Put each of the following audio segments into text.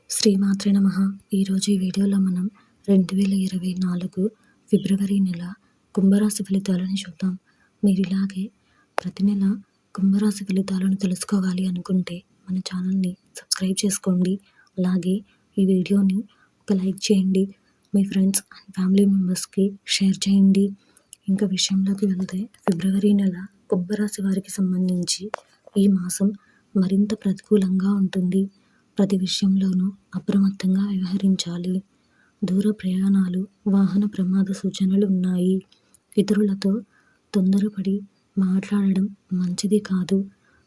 శ్రీమాత్రే నమః. ఈరోజు ఈ వీడియోలో మనం 2024 ఫిబ్రవరి నెల కుంభరాశి ఫలితాలను చూద్దాం. మీరు ఇలాగే ప్రతి నెల కుంభరాశి ఫలితాలను తెలుసుకోవాలి అనుకుంటే మన ఛానల్ని సబ్స్క్రైబ్ చేసుకోండి. అలాగే ఈ వీడియోని ఒక లైక్ చేయండి. మీ ఫ్రెండ్స్ అండ్ ఫ్యామిలీ మెంబర్స్కి షేర్ చేయండి. ఇంకా విషయంలోకి వెళ్తే ఫిబ్రవరి నెల కుంభరాశి వారికి సంబంధించి ఈ మాసం మరింత ప్రతికూలంగా ఉంటుంది. ప్రతి విషయంలోనూ అప్రమత్తంగా వ్యవహరించాలి. దూర ప్రయాణాలు, వాహన ప్రమాద సూచనలు ఉన్నాయి. ఇతరులతో తొందరపడి మాట్లాడడం మంచిది కాదు.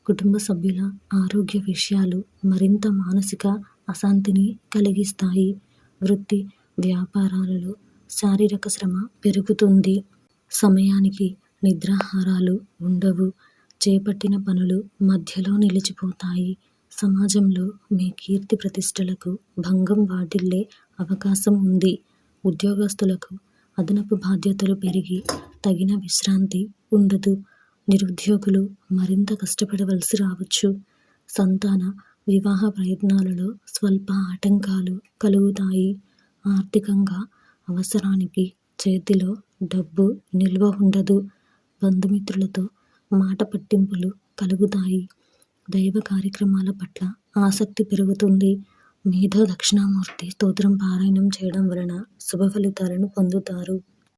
కుటుంబ సభ్యుల ఆరోగ్య విషయాలు మరింత మానసిక అశాంతిని కలిగిస్తాయి. వృత్తి, వ్యాపారాలలో శారీరక శ్రమ పెరుగుతుంది. సమయానికి నిద్రాహారాలు ఉండవు. చేపట్టిన పనులు మధ్యలో నిలిచిపోతాయి. సమాజంలో మీ కీర్తి ప్రతిష్టలకు భంగం వాటిల్లే అవకాశం ఉంది. ఉద్యోగస్తులకు అదనపు బాధ్యతలు పెరిగి తగిన విశ్రాంతి ఉండదు. నిరుద్యోగులు మరింత కష్టపడవలసి రావచ్చు. సంతాన వివాహ ప్రయత్నాలలో స్వల్ప ఆటంకాలు కలుగుతాయి. ఆర్థికంగా అవసరానికి చేతిలో డబ్బు నిల్వ ఉండదు. బంధుమిత్రులతో మాట పట్టింపులు కలుగుతాయి. దైవ కార్యక్రమాల పట్ల ఆసక్తి పెరుగుతుంది. మేధో దక్షిణామూర్తి స్తోత్రం పారాయణం చేయడం వలన శుభ ఫలితాలను పొందుతారు.